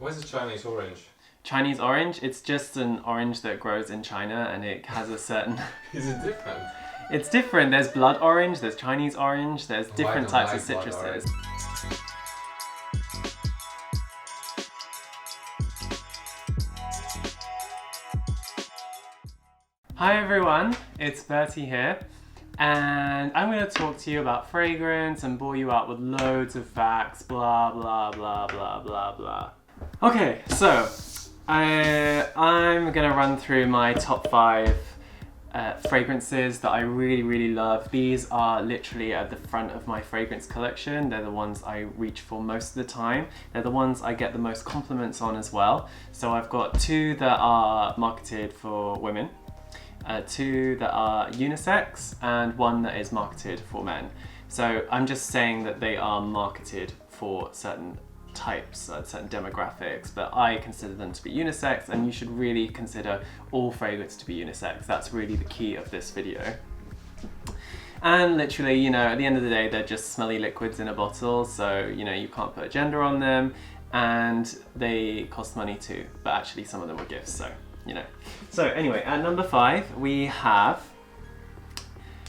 What is a Chinese orange? Chinese orange, it's just an orange that grows in China and it has a certain... Is it different? It's different. There's blood orange, there's Chinese orange, there's different types of Blood citruses. orange. Hi everyone, it's Bertie here, and I'm going to talk to you about fragrance and bore you out with loads of facts, blah blah blah blah blah blah. Okay, so I'm going to run through my top 5 fragrances that I really love. These are literally at the front of my fragrance collection. They're the ones I reach for most of the time. They're the ones I get the most compliments on as well. So I've got 2 that are marketed for women, 2 that are unisex, and 1 that is marketed for men. So I'm just saying that they are marketed for certain types, certain demographics, but I consider them to be unisex, and you should really consider all fragrance to be unisex. That's really the key of this video. And literally, you know, at the end of the day, they're just smelly liquids in a bottle, so, you know, you can't put a gender on them, and they cost money too, but actually some of them were gifts, so, you know. So anyway, at number 5, we have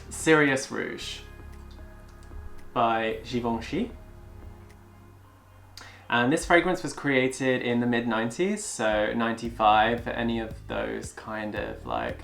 Xeryus Rouge by Givenchy. And this fragrance was created in the mid-90s, so 95 for any of those kind of like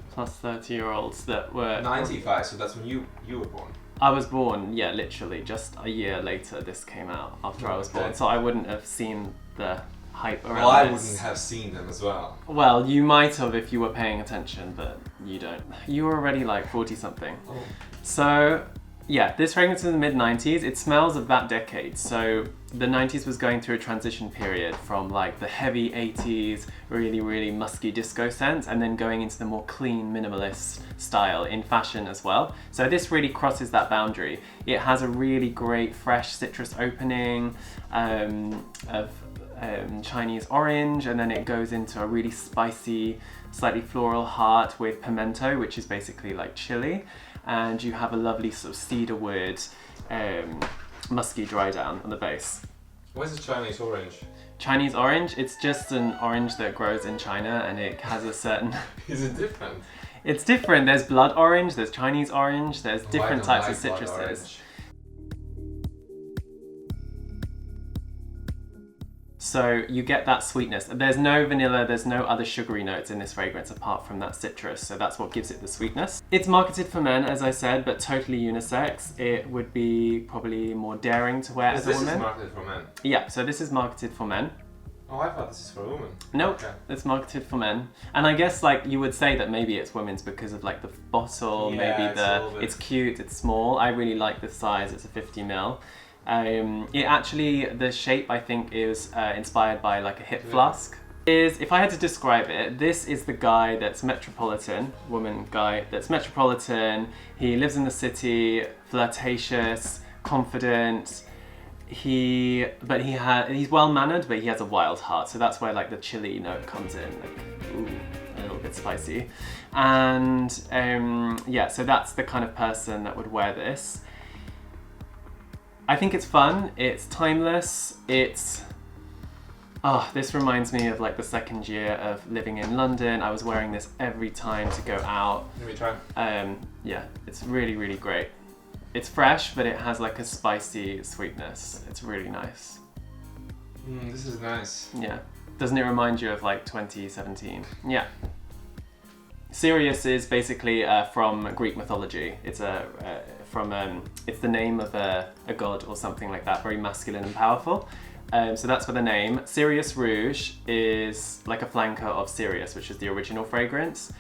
plus 30-year-olds that were... 95, so that's when you were born. I was born, yeah, literally, just a year later this came out after I was born, Okay. so I wouldn't have seen the hype around Well, I this. wouldn't have seen them as well. Well, you might have if you were paying attention, but you don't. You were already like 40-something. Oh. So, yeah, this fragrance is in the mid-90s. It smells of that decade. So the 90s was going through a transition period from like the heavy 80s, really musky disco scents, and then going into the more clean minimalist style in fashion as well. So this really crosses that boundary. It has a really great fresh citrus opening of Chinese orange, and then it goes into a really spicy, slightly floral heart with pimento, which is basically like chili. And you have a lovely sort of cedarwood, musky dry down on the base. What is a Chinese orange? Chinese orange, it's just an orange that grows in China, and it has a certain... Is it different? It's different. There's blood orange, there's Chinese orange, there's different I types don't of like blood citruses. orange. So you get that sweetness. There's no vanilla, there's no other sugary notes in this fragrance apart from that citrus, so that's what gives it the sweetness. It's marketed for men, as I said, but totally unisex. It would be probably more daring to wear as a This woman. is marketed for men. Yeah, so this is marketed for men. Oh, I thought this is for women. Nope, Okay. it's marketed for men. And I guess like you would say that maybe it's women's because of like the bottle, Yeah, maybe it's a little bit- it's cute, it's small. I really like the size, it's a 50ml. It actually, the shape I think is inspired by like a hip flask. If I had to describe it, this is the guy that's metropolitan, woman guy that's metropolitan. He lives in the city, flirtatious, confident. He's well mannered, but he has a wild heart. So that's where like the chili note comes in, like ooh, a little bit spicy. And yeah, so that's the kind of person that would wear this. I think it's fun, it's timeless, it's... Oh, this reminds me of like the second year of living in London. I was wearing this every time to go out. Let me try. Yeah, it's really great. It's fresh, but it has like a spicy sweetness. It's really nice. This is nice. Yeah. Doesn't it remind you of like 2017? Yeah. Xeryus is basically from Greek mythology. It's it's the name of a god or something like that, very masculine and powerful. So that's where the name. Xeryus Rouge is like a flanker of Xeryus, which is the original fragrance.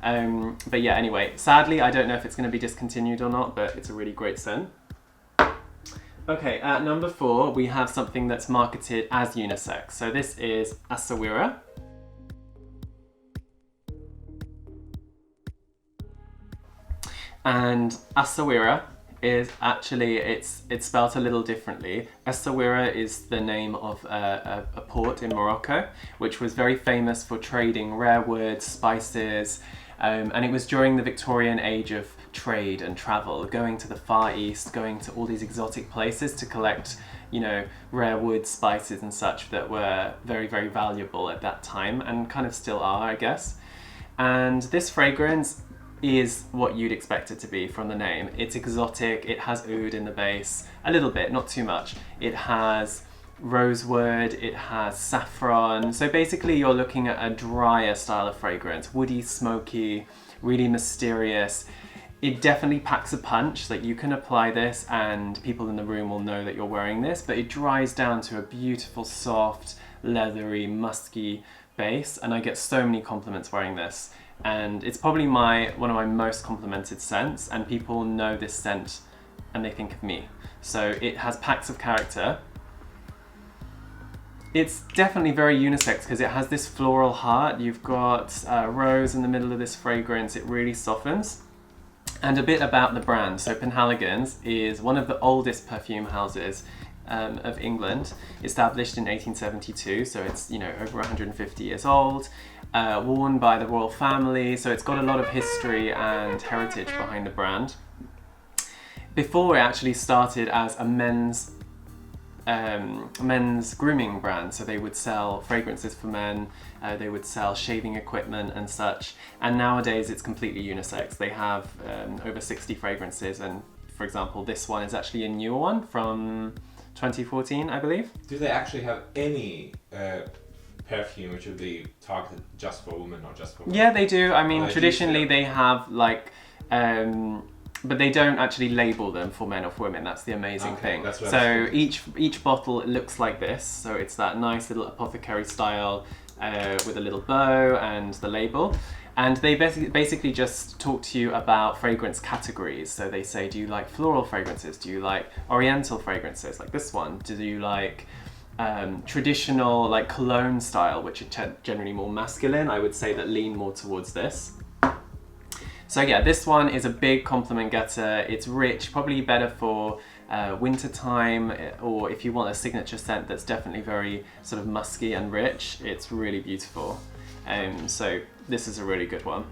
But yeah, anyway, sadly, I don't know if it's going to be discontinued or not, but it's a really great scent. Okay, at number 4, we have something that's marketed as unisex. So this is Sawira. And Sawira is actually, it's spelled a little differently. Essaouira is the name of a port in Morocco, which was very famous for trading rare woods, spices, and it was during the Victorian age of trade and travel, going to the Far East, going to all these exotic places to collect you know, rare wood spices and such that were very, very valuable at that time and kind of still are, I guess. And this fragrance is what you'd expect it to be from the name. It's exotic, it has oud in the base, a little bit, not too much. It has rosewood, it has saffron. So basically you're looking at a drier style of fragrance, woody, smoky, really mysterious. It definitely packs a punch, like you can apply this and people in the room will know that you're wearing this, but it dries down to a beautiful, soft, leathery, musky base, and I get so many compliments wearing this. And it's probably one of my most complimented scents, and people know this scent and they think of me. So it has packs of character. It's definitely very unisex because it has this floral heart. You've got rose in the middle of this fragrance. It really softens. And a bit about the brand. So Penhaligons is one of the oldest perfume houses of England, established in 1872. So it's, you know, over 150 years old, worn by the royal family. So it's got a lot of history and heritage behind the brand. Before it actually started as a men's grooming brand, so they would sell fragrances for men, they would sell shaving equipment and such, and nowadays it's completely unisex. They have over 60 fragrances, and for example this one is actually a newer one from 2014, I believe. Do they actually have any perfume which would be targeted just for women or just for men? Yeah, they do. I mean, traditionally they have like but they don't actually label them for men or for women. That's the amazing thing. So each bottle looks like this. So it's that nice little apothecary style with a little bow and the label. And they basically just talk to you about fragrance categories. So they say, do you like floral fragrances? Do you like oriental fragrances like this one? Do you like traditional like cologne style, which are generally more masculine? I would say that lean more towards this. So yeah, this one is a big compliment getter. It's rich, probably better for winter time, or if you want a signature scent that's definitely very sort of musky and rich. It's really beautiful. So this is a really good one.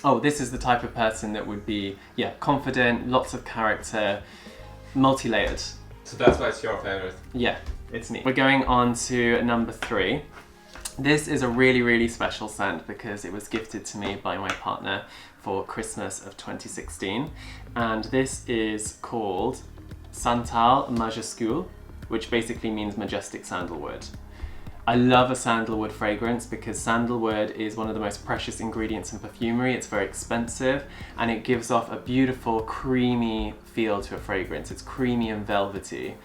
Oh, this is the type of person that would be, yeah, confident, lots of character, multi-layered. So that's why it's your favorite? Yeah, it's me. We're going on to number 3. This is a really, really special scent because it was gifted to me by my partner for Christmas of 2016. And this is called Santal Majuscule, which basically means majestic sandalwood. I love a sandalwood fragrance because sandalwood is one of the most precious ingredients in perfumery. It's very expensive and it gives off a beautiful creamy feel to a fragrance. It's creamy and velvety,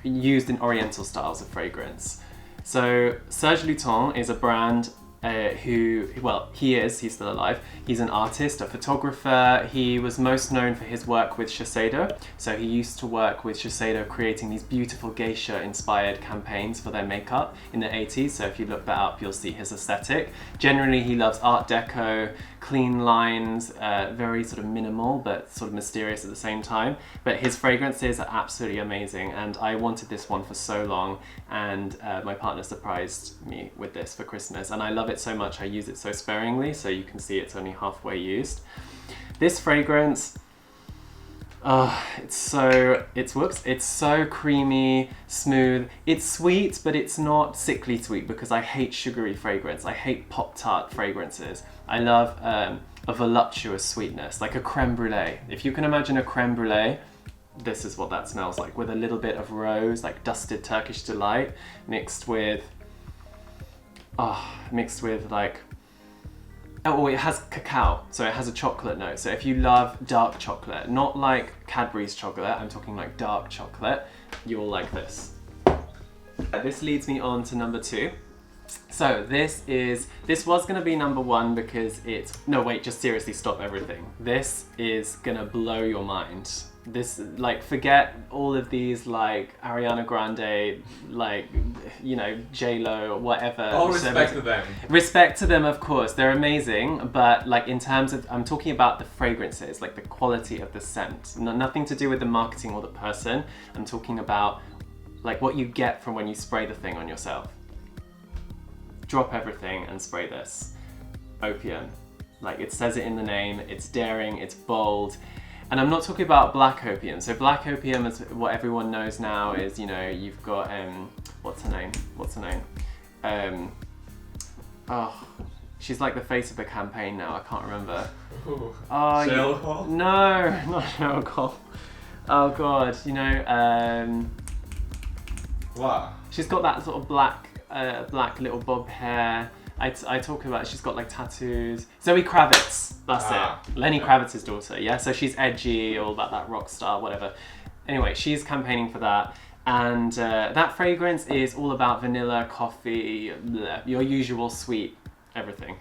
used in oriental styles of fragrance. So Serge Lutens is a brand he's still alive. He's an artist, a photographer. He was most known for his work with Shiseido. So he used to work with Shiseido creating these beautiful geisha inspired campaigns for their makeup in the 80s. So if you look that up, you'll see his aesthetic. Generally, he loves Art Deco, clean lines, very sort of minimal, but sort of mysterious at the same time. But his fragrances are absolutely amazing. And I wanted this one for so long. And my partner surprised me with this for Christmas. And I love it so much. I use it so sparingly, so you can see it's only halfway used. This fragrance, it's so creamy, smooth. It's sweet, but it's not sickly sweet because I hate sugary fragrance. I hate Pop-Tart fragrances. I love a voluptuous sweetness, like a creme brulee. If you can imagine a creme brulee, this is what that smells like, with a little bit of rose, like dusted Turkish delight, mixed with like, it has cacao, so it has a chocolate note. So if you love dark chocolate, not like Cadbury's chocolate, I'm talking like dark chocolate, you'll like this. This leads me on to number 2. So this was gonna be number 1 because just seriously stop everything. This is gonna blow your mind. This, like, forget all of these, like, Ariana Grande, like, you know, J-Lo, or whatever. All respect to them. Respect to them, of course. They're amazing, but, like, in terms of, I'm talking about the fragrances, like, the quality of the scent. Nothing to do with the marketing or the person. I'm talking about, like, what you get from when you spray the thing on yourself. Drop everything and spray this. Opium. Like, it says it in the name, it's daring, it's bold. And I'm not talking about black opium. So black opium is what everyone knows now is, you know, you've got, what's her name? She's like the face of the campaign now, I can't remember. Cheryl? No, not Cheryl Cole. Oh god, you know, What? she's got that sort of black little bob hair. I talk about, she's got like tattoos. Zoe Kravitz, that's it. Lenny Kravitz's daughter, yeah? So she's edgy, all about that rock star, whatever. Anyway, she's campaigning for that. And that fragrance is all about vanilla, coffee, bleh, your usual sweet everything.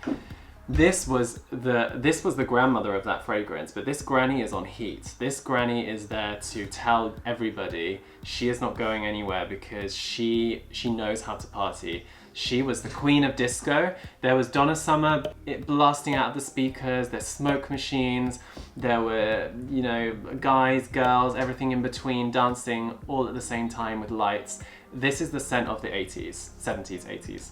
This was the grandmother of that fragrance, but this granny is on heat. This granny is there to tell everybody she is not going anywhere because she knows how to party. She was the queen of disco. There was Donna Summer blasting out of the speakers, there's smoke machines, there were, you know, guys, girls, everything in between dancing all at the same time with lights. This is the scent of the 80s, 70s, 80s.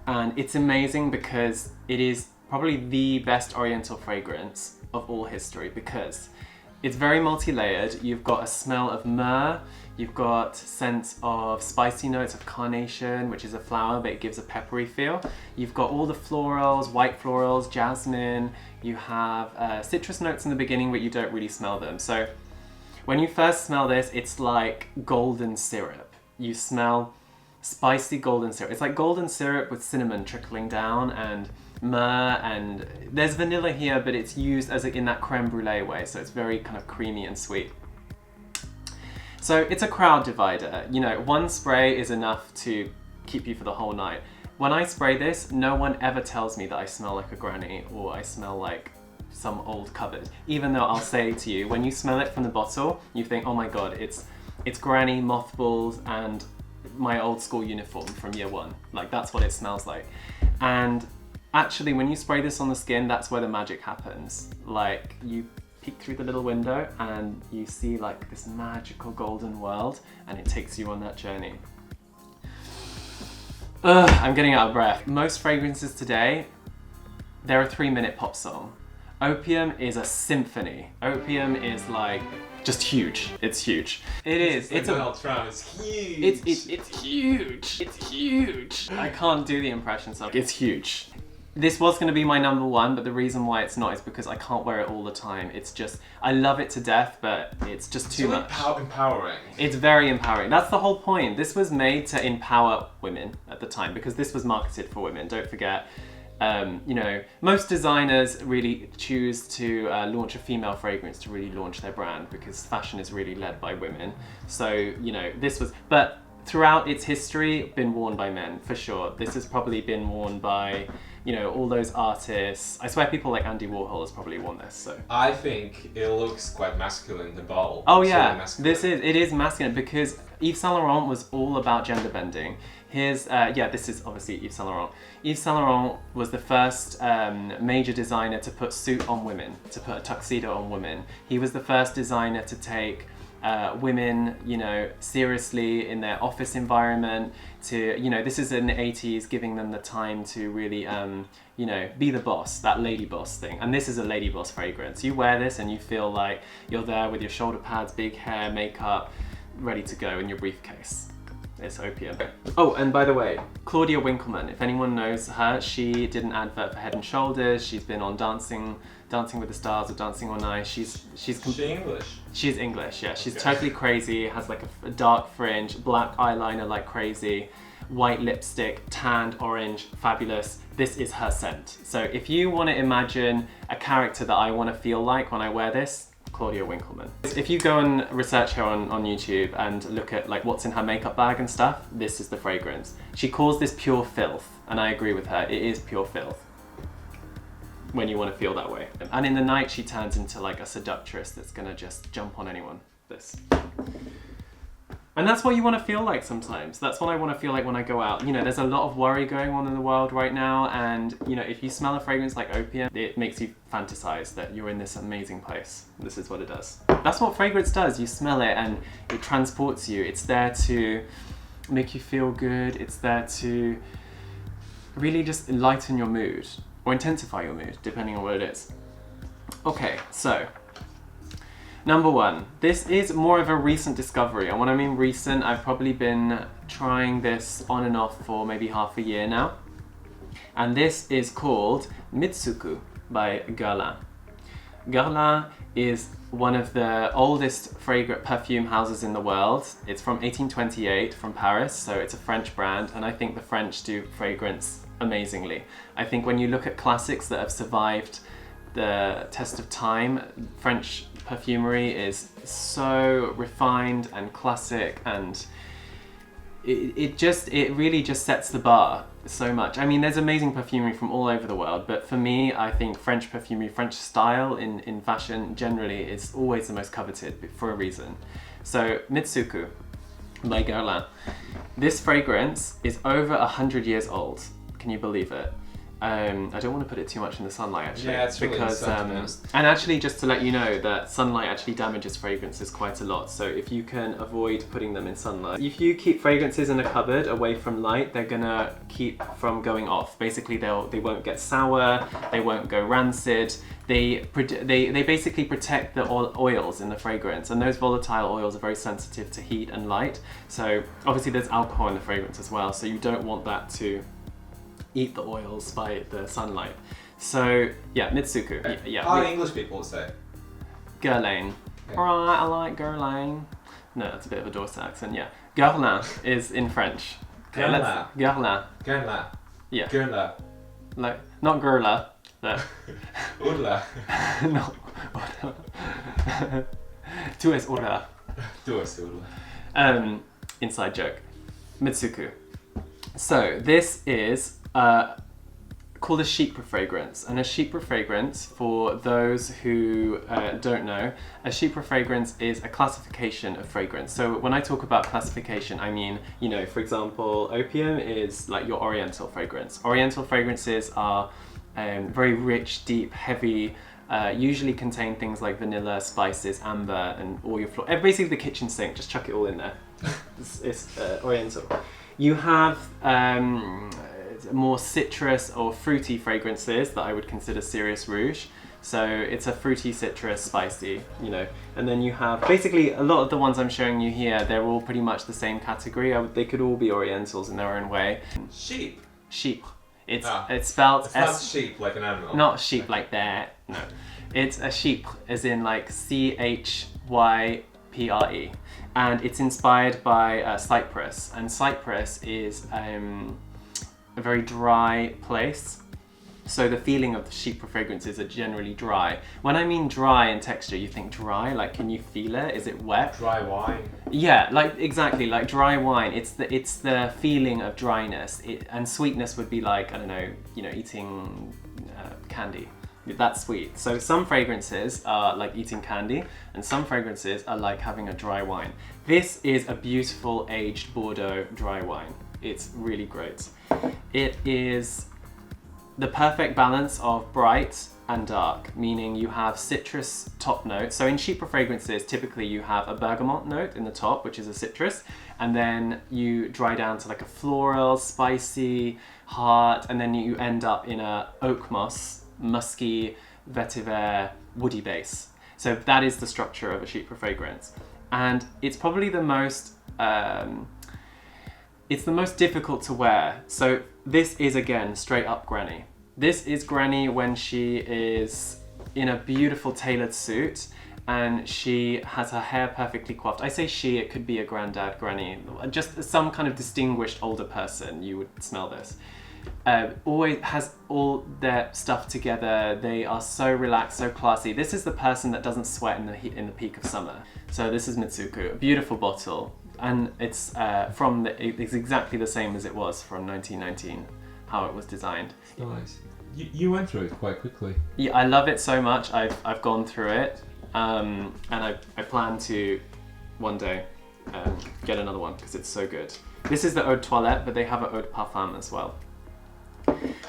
And it's amazing because it is probably the best oriental fragrance of all history because it's very multi-layered. You've got a smell of myrrh, you've got scents of spicy notes of carnation, which is a flower, but it gives a peppery feel. You've got all the florals, white florals, jasmine. You have citrus notes in the beginning, but you don't really smell them. So when you first smell this, it's like golden syrup. You smell spicy golden syrup. It's like golden syrup with cinnamon trickling down and myrrh, and there's vanilla here, but it's used as in that creme brulee way, so it's very kind of creamy and sweet. So it's a crowd divider. You know, one spray is enough to keep you for the whole night. When I spray this, no one ever tells me that I smell like a granny or I smell like some old cupboard. Even though I'll say to you, when you smell it from the bottle, you think, oh my god, it's granny, mothballs, and my old school uniform from year one. Like, that's what it smells like. And actually, when you spray this on the skin, that's where the magic happens. Like, you peek through the little window and you see like this magical golden world, and it takes you on that journey. Ugh, I'm getting out of breath. Most fragrances today, they're a 3-minute pop song. Opium is a symphony. Opium is like just huge. It's huge. It is. It's Donald Trump is huge. It's huge. It's huge. I can't do the impression, so it's huge. This was going to be my number one, but the reason why it's not is because I can't wear it all the time. It's just, I love it to death, but it's just too much. Empowering. It's very empowering. That's the whole point. This was made to empower women at the time because this was marketed for women. Don't forget. You know, most designers really choose to launch a female fragrance to really launch their brand because fashion is really led by women. So, you know, this was, but throughout its history, been worn by men, for sure. This has probably been worn by, you know, all those artists. I swear people like Andy Warhol has probably worn this, so. I think it looks quite masculine, the bottle. Oh yeah, it is masculine because Yves Saint Laurent was all about gender bending. Here's, this is obviously Yves Saint Laurent. Yves Saint Laurent was the first major designer to put suit on women, to put a tuxedo on women. He was the first designer to take women, you know, seriously in their office environment, to, you know, this is in the 80s, giving them the time to really, you know, be the boss, that lady boss thing. And this is a lady boss fragrance. You wear this and you feel like you're there with your shoulder pads, big hair, makeup, ready to go in your briefcase. It's Opium. Oh, and by the way, Claudia Winkleman, if anyone knows her, she did an advert for Head and Shoulders. She's been on Dancing with the Stars or Dancing on Ice. She's English? She's English, yeah. She's totally crazy, has like a dark fringe, black eyeliner like crazy, white lipstick, tanned orange, fabulous. This is her scent. So if you want to imagine a character that I want to feel like when I wear this, Claudia Winkleman. If you go and research her on YouTube and look at like what's in her makeup bag and stuff, this is the fragrance. She calls this pure filth, and I agree with her. It is pure filth when you want to feel that way. And in the night, she turns into like a seductress that's gonna just jump on anyone. This. And that's what you want to feel like sometimes. That's what I want to feel like when I go out. You know, there's a lot of worry going on in the world right now, and you know, if you smell a fragrance like Opium, it makes you fantasize that you're in this amazing place. This is what it does. That's what fragrance does. You smell it and it transports you. It's there to make you feel good. It's there to really just lighten your mood or intensify your mood, depending on what it is. Okay, so Number 1. This is more of a recent discovery. And when I mean recent, I've probably been trying this on and off for maybe half a year now. And this is called Mitsouko by Guerlain. Guerlain is one of the oldest fragrant perfume houses in the world. It's from 1828 from Paris, so it's a French brand, and I think the French do fragrance amazingly. I think when you look at classics that have survived the test of time, French perfumery is so refined and classic, and it really just sets the bar so much. I mean, there's amazing perfumery from all over the world, but for me, I think French perfumery, French style in fashion generally is always the most coveted for a reason. So Mitsouko by Guerlain. This fragrance is over 100 years old. Can you believe it? I don't want to put it too much in the sunlight actually. Yeah, it's really because and actually, just to let you know that sunlight actually damages fragrances quite a lot. So if you can avoid putting them in sunlight, if you keep fragrances in a cupboard away from light, they're gonna keep from going off. Basically, they won't get sour, they won't go rancid. They basically protect the oils in the fragrance, and those volatile oils are very sensitive to heat and light. So obviously, there's alcohol in the fragrance as well. So you don't want that to eat the oils by the sunlight. So yeah, Mitsouko. Yeah. How English people say? Guerlain. Okay. Alright, I like Guerlain. No, that's a bit of a Dorset accent. Yeah, Guerlain is in French. Okay, Guerlain. Guerlain. Guerlain. Yeah. Guerlain. Like not Guerlain. But Urla. no. Tu es Urla. Tu es Urla. Inside joke. Mitsouko. So this is called a Chypre fragrance, and a Chypre fragrance, for those who don't know, a Chypre fragrance is a classification of fragrance. So when I talk about classification, I mean, you know, for example, Opium is like your Oriental fragrance. Oriental fragrances are very rich, deep, heavy, usually contain things like vanilla, spices, amber, and all your basically the kitchen sink. Just chuck it all in there. It's Oriental. You have more citrus or fruity fragrances that I would consider Xeryus Rouge. So it's a fruity, citrus, spicy, you know. And then you have basically a lot of the ones I'm showing you here, they're all pretty much the same category. They could all be Orientals in their own way. Sheep. Chypre. It's spelled It's not sheep like an animal. Not sheep like that. No. It's a Chypre, as in like Chypre. And it's inspired by Cyprus, and Cyprus is a very dry place, so the feeling of the Chypre fragrances are generally dry. When I mean dry in texture, you think dry, like can you feel it? Is it wet? Dry wine. Yeah, like exactly, like dry wine. It's the feeling of dryness, and sweetness would be like, I don't know, you know, eating candy. That's sweet. So some fragrances are like eating candy, and some fragrances are like having a dry wine. This is a beautiful aged Bordeaux dry wine. It's really great. It is the perfect balance of bright and dark, meaning you have citrus top notes. So in Chypre fragrances, typically you have a bergamot note in the top, which is a citrus, and then you dry down to like a floral, spicy, heart, and then you end up in a oak moss, musky, vetiver, woody base. So that is the structure of a Chypre fragrance. And it's probably the most, it's the most difficult to wear. So this is, again, straight up Granny. This is Granny when she is in a beautiful tailored suit and she has her hair perfectly coiffed. I say she, it could be a granddad, granny, just some kind of distinguished older person, you would smell this. Always has all their stuff together. They are so relaxed, so classy. This is the person that doesn't sweat in the peak of summer. So this is Mitsouko, a beautiful bottle, and it's it's exactly the same as it was from 1919, how it was designed. Nice. You went through it quite quickly. Yeah, I love it so much. I've gone through it, and I plan to one day get another one because it's so good. This is the Eau de Toilette, but they have an Eau de Parfum as well.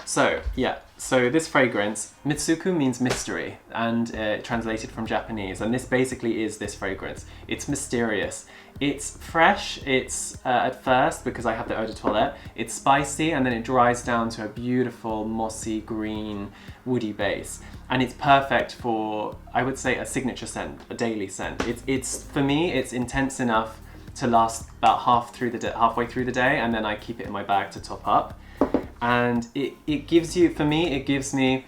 So yeah, so this fragrance, Mitsouko means mystery, and translated from Japanese, and this basically is this fragrance. It's mysterious. It's fresh, it's at first, because I have the eau de toilette, it's spicy and then it dries down to a beautiful mossy green woody base. And it's perfect for, I would say, a signature scent, a daily scent. It's for me, it's intense enough to last about halfway through the day, and then I keep it in my bag to top up. And it gives you, for me, it gives me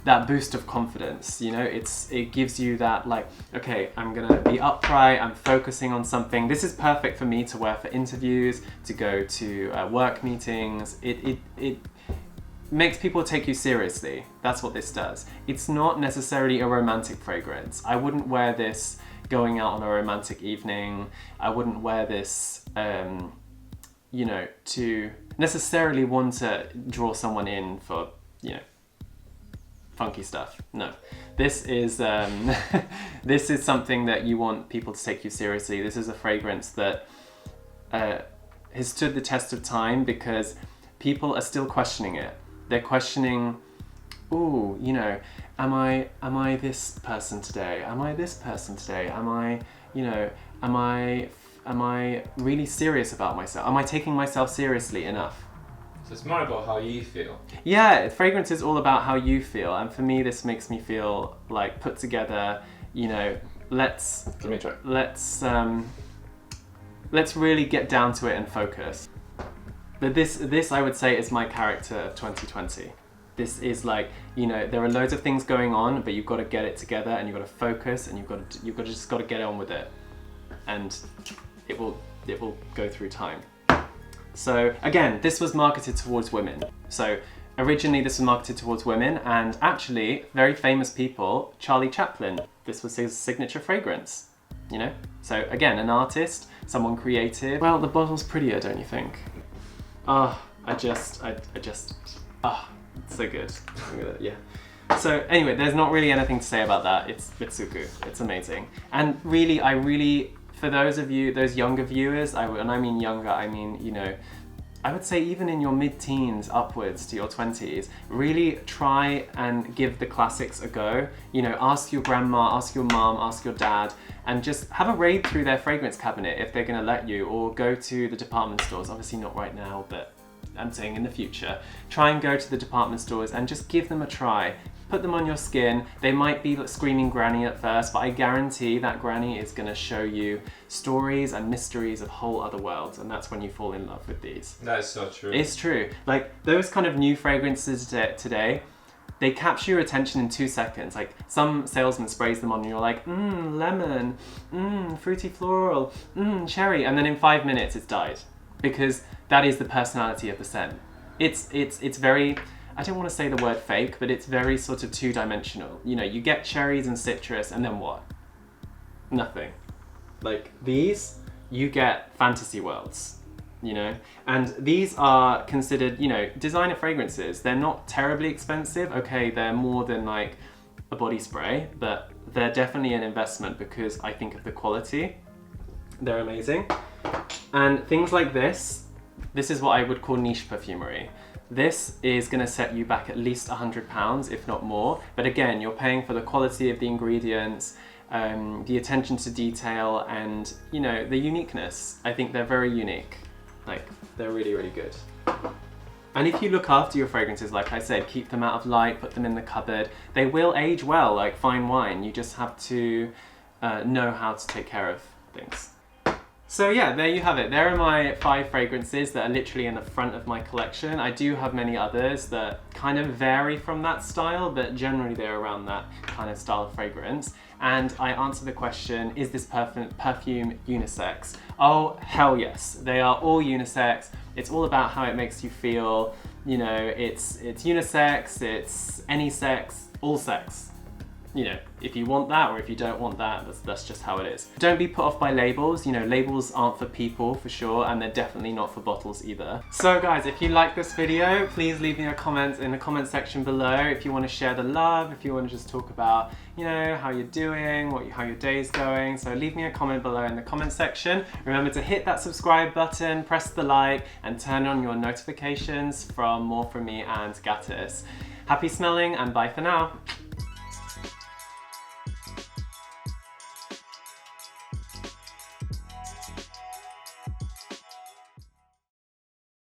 that boost of confidence, you know. It gives you that, like, okay, I'm gonna be upright, I'm focusing on something. This is perfect for me to wear for interviews, to go to work meetings. It makes people take you seriously. That's what this does. It's not necessarily a romantic fragrance. I wouldn't wear this going out on a romantic evening. I wouldn't wear this, you know, to necessarily want to draw someone in for, you know, funky stuff. No, this is this is something that you want people to take you seriously. This is a fragrance that has stood the test of time because people are still questioning it. They're questioning, oh, you know, am I this person today? Am I this person today? Am I, you know, am I really serious about myself? Am I taking myself seriously enough? So it's more about how you feel. Yeah, fragrance is all about how you feel, and for me, this makes me feel like put together. You know, let's really get down to it and focus. But this I would say is my character of 2020. This is like, you know, there are loads of things going on, but you've got to get it together and you've got to focus and you've got to get on with it, and it will go through time. So again, this was marketed towards women. So originally this was marketed towards women, and actually very famous people, Charlie Chaplin, this was his signature fragrance, you know? So again, an artist, someone creative. Well, the bottle's prettier, don't you think? Oh, I just, it's so good. Yeah. So anyway, there's not really anything to say about that. It's Mitsouko, it's amazing. And really, for those of you, those younger viewers, and I mean younger, I mean, you know, I would say even in your mid-teens upwards to your 20s, really try and give the classics a go. You know, ask your grandma, ask your mom, ask your dad, and just have a raid through their fragrance cabinet if they're gonna let you, or go to the department stores, obviously not right now, but I'm saying in the future. Try and go to the department stores and just give them a try. Put them on your skin. They might be screaming granny at first, but I guarantee that granny is going to show you stories and mysteries of whole other worlds, and that's when you fall in love with these. That is so true. It's true. Like those kind of new fragrances today, they capture your attention in 2 seconds. Like some salesman sprays them on and you're like, lemon, fruity floral, cherry, and then in 5 minutes it's died, because that is the personality of the scent. It's very, I don't want to say the word fake, but it's very sort of two-dimensional. You know, you get cherries and citrus, and then what? Nothing. Like these, you get fantasy worlds, you know? And these are considered, you know, designer fragrances. They're not terribly expensive. Okay, they're more than like a body spray, but they're definitely an investment because I think of the quality. They're amazing. And things like this is what I would call niche perfumery. This is going to set you back at least £100, if not more. But again, you're paying for the quality of the ingredients, the attention to detail, and, you know, the uniqueness. I think they're very unique. Like, they're really, really good. And if you look after your fragrances, like I said, keep them out of light, put them in the cupboard, they will age well, like fine wine. You just have to know how to take care of things. So yeah, there you have it. There are my 5 fragrances that are literally in the front of my collection. I do have many others that kind of vary from that style, but generally they're around that kind of style of fragrance. And I answer the question, is this perfume unisex? Oh, hell yes. They are all unisex. It's all about how it makes you feel. You know, it's unisex, it's any sex, all sex. You know, if you want that or if you don't want that, that's just how it is. Don't be put off by labels. You know, labels aren't for people for sure, and they're definitely not for bottles either. So guys, if you like this video, please leave me a comment in the comment section below. If you want to share the love, if you want to just talk about, you know, how you're doing, how your day's going. So leave me a comment below in the comment section. Remember to hit that subscribe button, press the like, and turn on your notifications from more from me and Gatis. Happy smelling, and bye for now.